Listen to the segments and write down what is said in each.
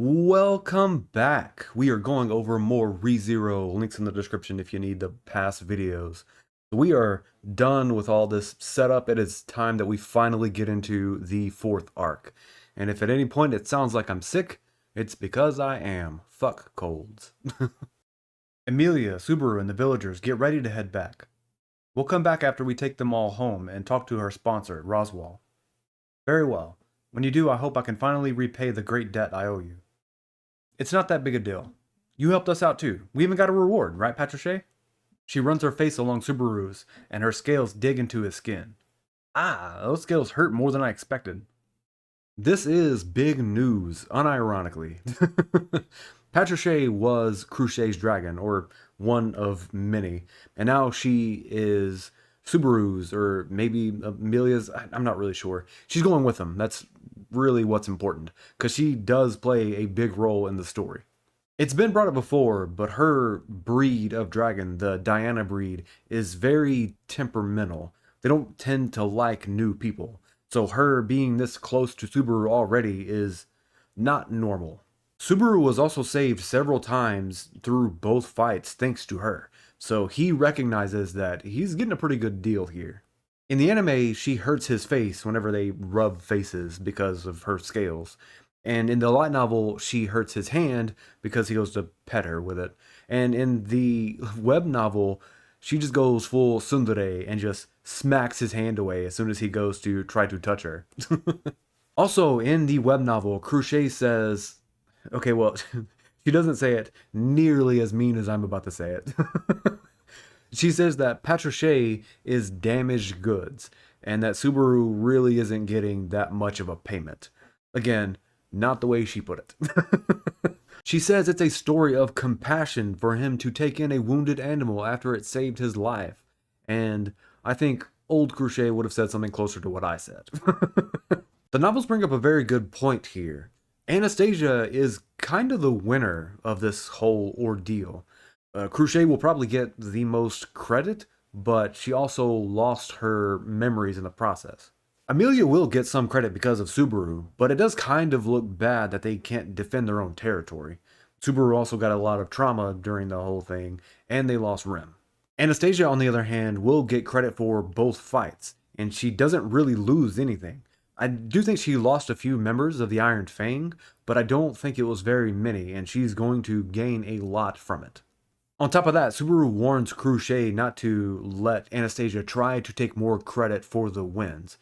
Welcome back. We are going over more ReZero. Links in the description if you need the past videos. We are done with all this setup. It is time that we finally get into the fourth arc. And if at any point it sounds like I'm sick, it's because I am. Fuck colds. Emilia, Subaru, and the villagers get ready to head back. We'll come back after we take them all home and talk to her sponsor, Roswaal. Very well. When you do, I hope I can finally repay the great debt I owe you. It's not that big a deal. You helped us out too. We even got a reward, right, Patricia? She runs her face along Subaru's, and her scales dig into his skin. Ah, those scales hurt more than I expected. This is big news, unironically. Patricia was Cruchet's dragon, or one of many, and now she is Subaru's, or maybe Amelia's. I'm not really sure. She's going with him. That's really what's important, because she does play a big role in the story. It's been brought up before, but her breed of dragon, the Diana breed, is very temperamental. They don't tend to like new people. So her being this close to Subaru already is not normal. Subaru was also saved several times through both fights thanks to her. So he recognizes that he's getting a pretty good deal here. In the anime, she hurts his face whenever they rub faces because of her scales. And in the light novel, she hurts his hand because he goes to pet her with it. And in the web novel, she just goes full tsundere and just smacks his hand away as soon as he goes to try to touch her. Also, in the web novel, Cruchet says, okay, well, she doesn't say it nearly as mean as I'm about to say it. She says that Patricia is damaged goods and that Subaru really isn't getting that much of a payment. Again, not the way she put it. She says it's a story of compassion for him to take in a wounded animal after it saved his life. And I think old Cruchet would have said something closer to what I said. The novels bring up a very good point here. Anastasia is kind of the winner of this whole ordeal. Cruchet will probably get the most credit, but she also lost her memories in the process. Amelia will get some credit because of Subaru, but it does kind of look bad that they can't defend their own territory. Subaru also got a lot of trauma during the whole thing, and they lost Rem. Anastasia, on the other hand, will get credit for both fights, and she doesn't really lose anything. I do think she lost a few members of the Iron Fang, but I don't think it was very many, and she's going to gain a lot from it. On top of that, Subaru warns Cruchet not to let Anastasia try to take more credit for the wins.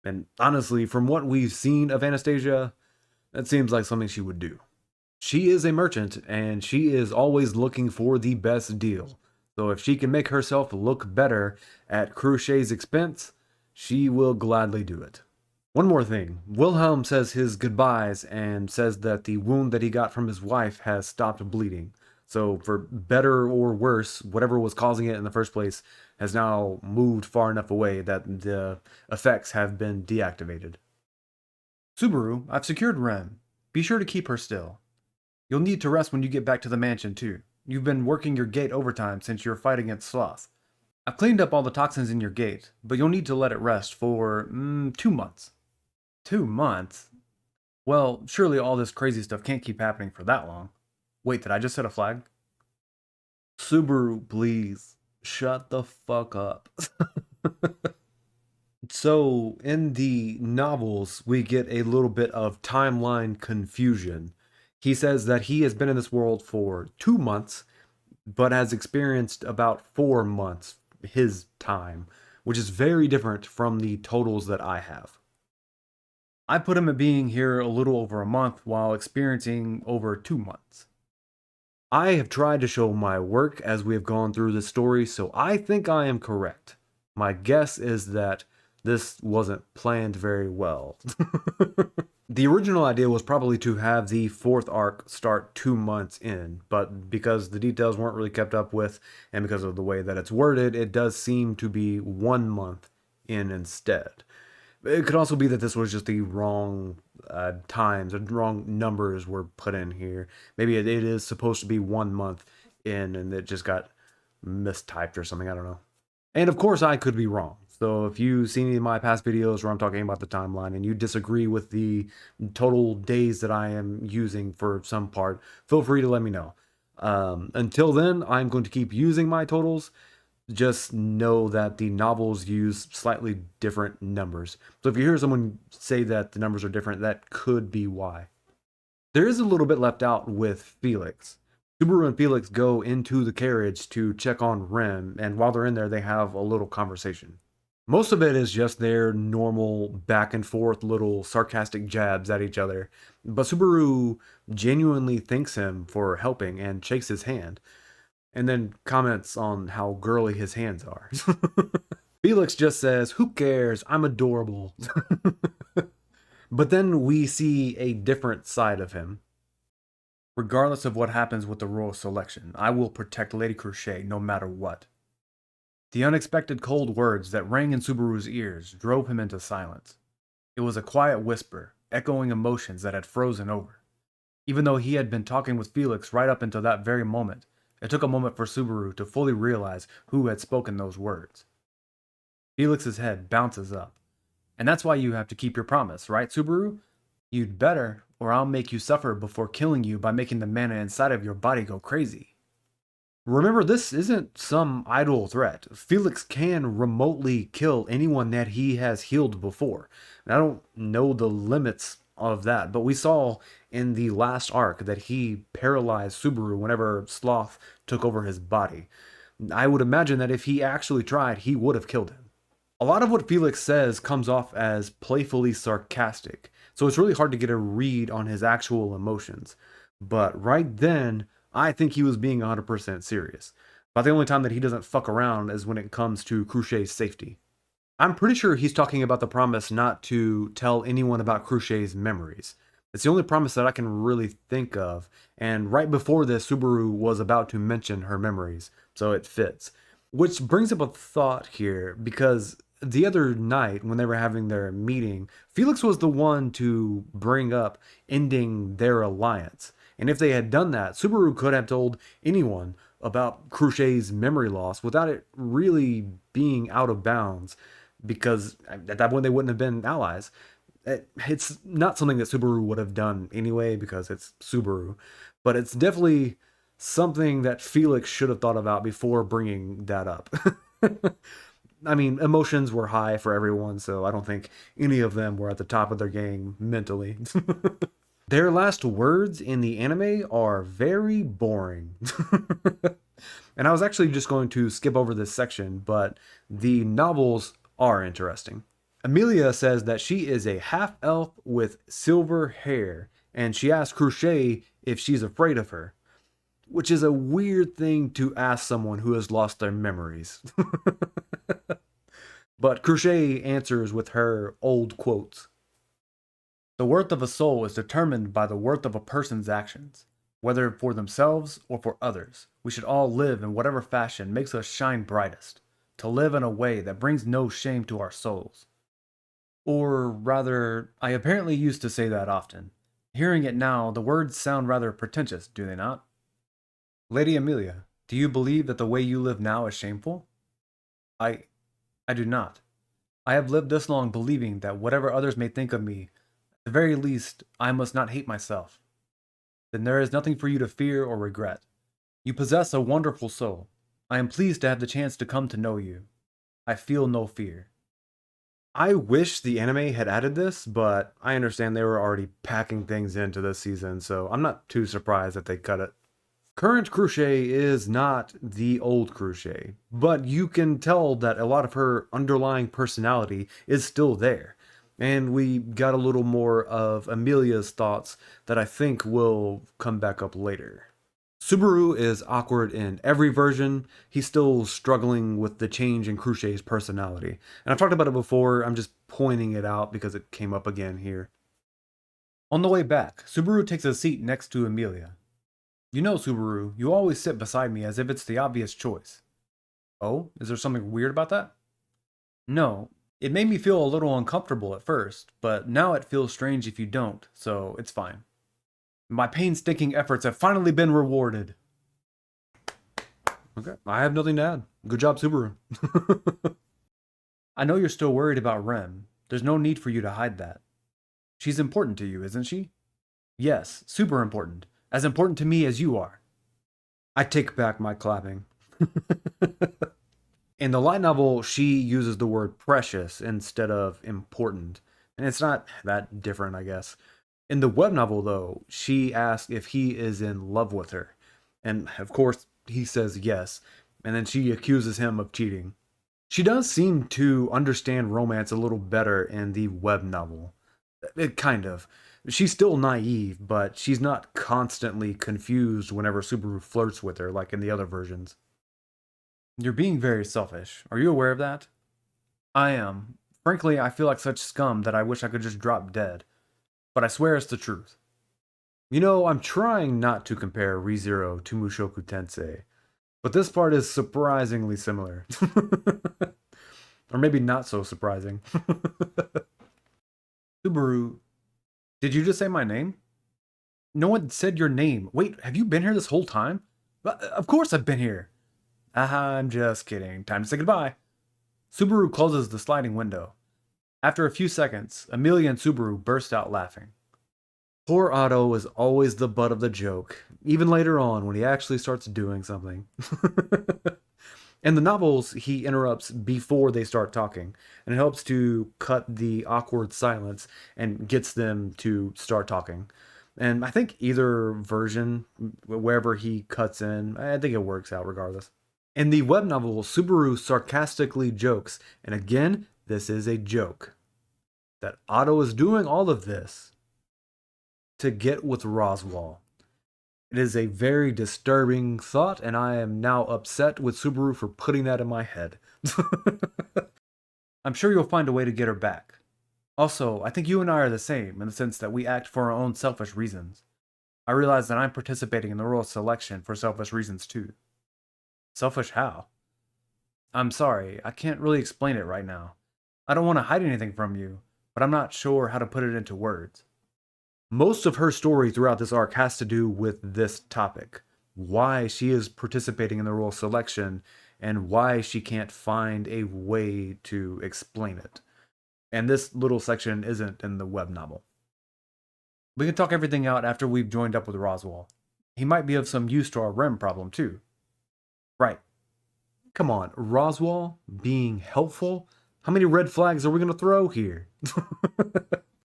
And honestly, from what we've seen of Anastasia, that seems like something she would do. She is a merchant, and she is always looking for the best deal. So if she can make herself look better at Cruchet's expense, she will gladly do it. One more thing. Wilhelm says his goodbyes and says that the wound that he got from his wife has stopped bleeding. So for better or worse, whatever was causing it in the first place has now moved far enough away that the effects have been deactivated. Subaru, I've secured Rem. Be sure to keep her still. You'll need to rest when you get back to the mansion too. You've been working your gate overtime since your fight against Sloth. I've cleaned up all the toxins in your gate, but you'll need to let it rest for 2 months. 2 months? Well, surely all this crazy stuff can't keep happening for that long. Wait, did I just set a flag? Subaru, please, shut the fuck up. So, in the novels, we get a little bit of timeline confusion. He says that he has been in this world for 2 months, but has experienced about 4 months his time, which is very different from the totals that I have. I put him at being here a little over a month while experiencing over 2 months. I have tried to show my work as we have gone through this story, so I think I am correct. My guess is that this wasn't planned very well. The original idea was probably to have the fourth arc start 2 months in, but because the details weren't really kept up with, and because of the way that it's worded, it does seem to be 1 month in instead. It could also be that this was just the wrong times, or wrong numbers were put in here. Maybe it is supposed to be 1 month in, and it just got mistyped or something. I don't know. And of course, I could be wrong. So if you see any of my past videos where I'm talking about the timeline and you disagree with the total days that I am using for some part, feel free to let me know. Until then, I'm going to keep using my totals. Just know that the novels use slightly different numbers. So if you hear someone say that the numbers are different, that could be why. There is a little bit left out with Felix. Subaru and Felix go into the carriage to check on Rem, and while they're in there, they have a little conversation. Most of it is just their normal back and forth little sarcastic jabs at each other, but Subaru genuinely thanks him for helping and shakes his hand, and then comments on how girly his hands are. Felix just says, "Who cares? I'm adorable." But then we see a different side of him. "Regardless of what happens with the royal selection, I will protect Lady Crochet no matter what." The unexpected cold words that rang in Subaru's ears drove him into silence. It was a quiet whisper, echoing emotions that had frozen over. Even though he had been talking with Felix right up until that very moment, it took a moment for Subaru to fully realize who had spoken those words. Felix's head bounces up. "And that's why you have to keep your promise, right, Subaru? You'd better, or I'll make you suffer before killing you by making the mana inside of your body go crazy." Remember, this isn't some idle threat. Felix can remotely kill anyone that he has healed before. And I don't know the limits of that, but we saw in the last arc that he paralyzed Subaru whenever Sloth took over his body. I would imagine that if he actually tried, he would have killed him. A lot of what Felix says comes off as playfully sarcastic, so it's really hard to get a read on his actual emotions. But right then, I think he was being 100% serious. But the only time that he doesn't fuck around is when it comes to Cruchet's safety. I'm pretty sure he's talking about the promise not to tell anyone about Cruchet's memories. It's the only promise that I can really think of, and right before this, Subaru was about to mention her memories, so it fits. Which brings up a thought here, because the other night when they were having their meeting, Felix was the one to bring up ending their alliance. And if they had done that, Subaru could have told anyone about Cruchet's memory loss without it really being out of bounds, because at that point they wouldn't have been allies. It's not something that Subaru would have done anyway because it's Subaru, but it's definitely something that Felix should have thought about before bringing that up. I mean, emotions were high for everyone, so I don't think any of them were at the top of their game mentally. Their last words in the anime are very boring. And I was actually just going to skip over this section, but the novels are interesting. Amelia says that she is a half-elf with silver hair, and she asks Crochet if she's afraid of her, which is a weird thing to ask someone who has lost their memories. But Crochet answers with her old quotes. "The worth of a soul is determined by the worth of a person's actions. Whether for themselves or for others, we should all live in whatever fashion makes us shine brightest, to live in a way that brings no shame to our souls." Or rather, I apparently used to say that often. Hearing it now, the words sound rather pretentious, do they not? "Lady Amelia, do you believe that the way you live now is shameful?" I do not. I have lived this long believing that whatever others may think of me, at the very least, I must not hate myself. Then there is nothing for you to fear or regret. You possess a wonderful soul. I am pleased to have the chance to come to know you. I feel no fear. I wish the anime had added this, but I understand they were already packing things into this season, so I'm not too surprised that they cut it. Current Crochet is not the old Crochet, but you can tell that a lot of her underlying personality is still there. And we got a little more of Amelia's thoughts that I think will come back up later. Subaru is awkward in every version. He's still struggling with the change in Crochet's personality. And I've talked about it before, I'm just pointing it out because it came up again here. On the way back, Subaru takes a seat next to Amelia. "You know, Subaru, you always sit beside me as if it's the obvious choice." "Oh, is there something weird about that?" "No, it made me feel a little uncomfortable at first, but now it feels strange if you don't, so it's fine. My painstaking efforts have finally been rewarded." Okay, I have nothing to add. Good job, Subaru. I know you're still worried about Rem. There's no need for you to hide that. She's important to you, isn't she? Yes, super important. As important to me as you are. I take back my clapping. In the light novel, she uses the word precious instead of important. And it's not that different, I guess. In the web novel, though, she asks if he is in love with her. And of course, he says yes. And then she accuses him of cheating. She does seem to understand romance a little better in the web novel. Kind of. She's still naive, but she's not constantly confused whenever Subaru flirts with her like in the other versions. You're being very selfish. Are you aware of that? I am. Frankly, I feel like such scum that I wish I could just drop dead. But I swear it's the truth. You know, I'm trying not to compare ReZero to Mushoku Tensei, but this part is surprisingly similar. Or maybe not so surprising. Subaru, did you just say my name? No one said your name. Wait, have you been here this whole time? Of course I've been here. I'm just kidding. Time to say goodbye. Subaru closes the sliding window. After a few seconds, Amelia and Subaru burst out laughing. Poor Otto is always the butt of the joke, even later on when he actually starts doing something. In the novels, he interrupts before they start talking, and it helps to cut the awkward silence and gets them to start talking. And I think either version, wherever he cuts in, I think it works out regardless. In the web novel, Subaru sarcastically jokes, and again, this is a joke, that Otto is doing all of this to get with Roswaal. It is a very disturbing thought, and I am now upset with Subaru for putting that in my head. I'm sure you'll find a way to get her back. Also, I think you and I are the same in the sense that we act for our own selfish reasons. I realize that I'm participating in the royal selection for selfish reasons too. Selfish how? I'm sorry, I can't really explain it right now. I don't want to hide anything from you, but I'm not sure how to put it into words. Most of her story throughout this arc has to do with this topic, why she is participating in the royal selection and why she can't find a way to explain it. And this little section isn't in the web novel. We can talk everything out after we've joined up with Roswaal. He might be of some use to our REM problem too. Right. Come on, Roswaal being helpful? How many red flags are we going to throw here?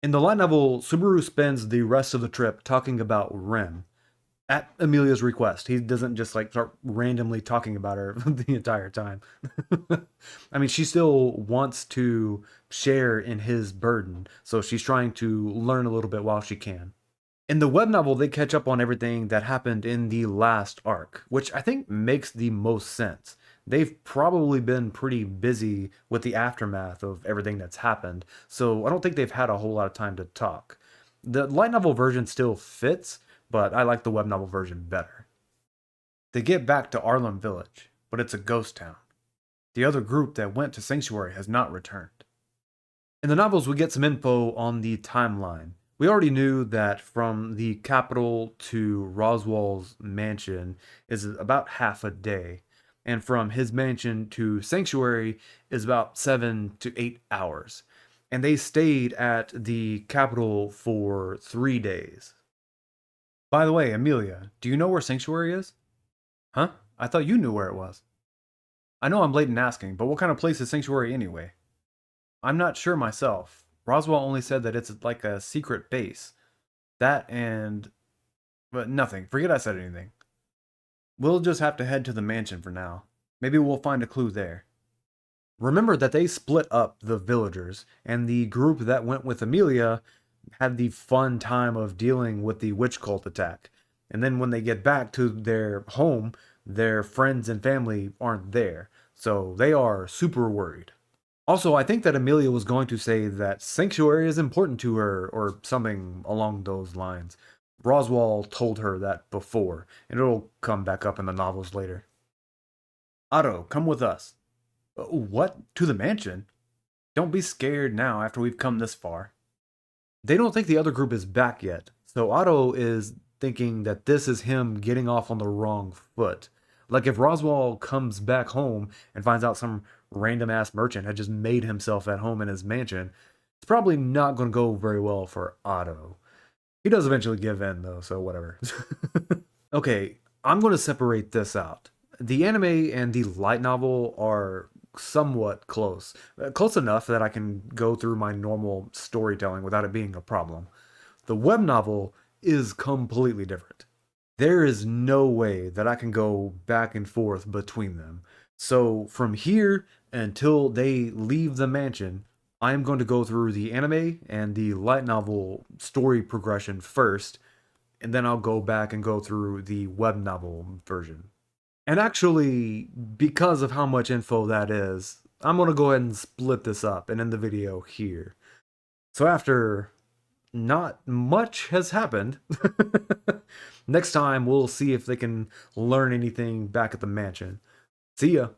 In the light novel, Subaru spends the rest of the trip talking about Rem at Amelia's request. He doesn't just like start randomly talking about her the entire time. I mean, she still wants to share in his burden, so she's trying to learn a little bit while she can. In the web novel, they catch up on everything that happened in the last arc, which I think makes the most sense. They've probably been pretty busy with the aftermath of everything that's happened, so I don't think they've had a whole lot of time to talk. The light novel version still fits, but I like the web novel version better. They get back to Arlem Village, but it's a ghost town. The other group that went to Sanctuary has not returned. In the novels, we get some info on the timeline. We already knew that from the capital to Roswaal's mansion is about half a day, and from his mansion to Sanctuary is about 7 to 8 hours. And they stayed at the capital for 3 days. By the way, Amelia, do you know where Sanctuary is? Huh? I thought you knew where it was. I know I'm late in asking, but what kind of place is Sanctuary anyway? I'm not sure myself. Roswaal only said that it's like a secret base. That and... but nothing. Forget I said anything. We'll just have to head to the mansion for now. Maybe we'll find a clue there. Remember that they split up the villagers, and the group that went with Amelia had the fun time of dealing with the witch cult attack. And then when they get back to their home, their friends and family aren't there. So they are super worried. Also, I think that Amelia was going to say that Sanctuary is important to her, or something along those lines. Roswaal told her that before, and it'll come back up in the novels later. Otto, come with us. What? To the mansion? Don't be scared now after we've come this far. They don't think the other group is back yet, so Otto is thinking that this is him getting off on the wrong foot. Like if Roswaal comes back home and finds out some random ass merchant had just made himself at home in his mansion, it's probably not going to go very well for Otto. He does eventually give in, though, so whatever. Okay, I'm going to separate this out. The anime and the light novel are somewhat close. Close enough that I can go through my normal storytelling without it being a problem. The web novel is completely different. There is no way that I can go back and forth between them. So from here until they leave the mansion, I am going to go through the anime and the light novel story progression first, and then I'll go back and go through the web novel version. And actually, because of how much info that is, I'm going to go ahead and split this up and end the video here. So after not much has happened, next time we'll see if they can learn anything back at the mansion. See ya.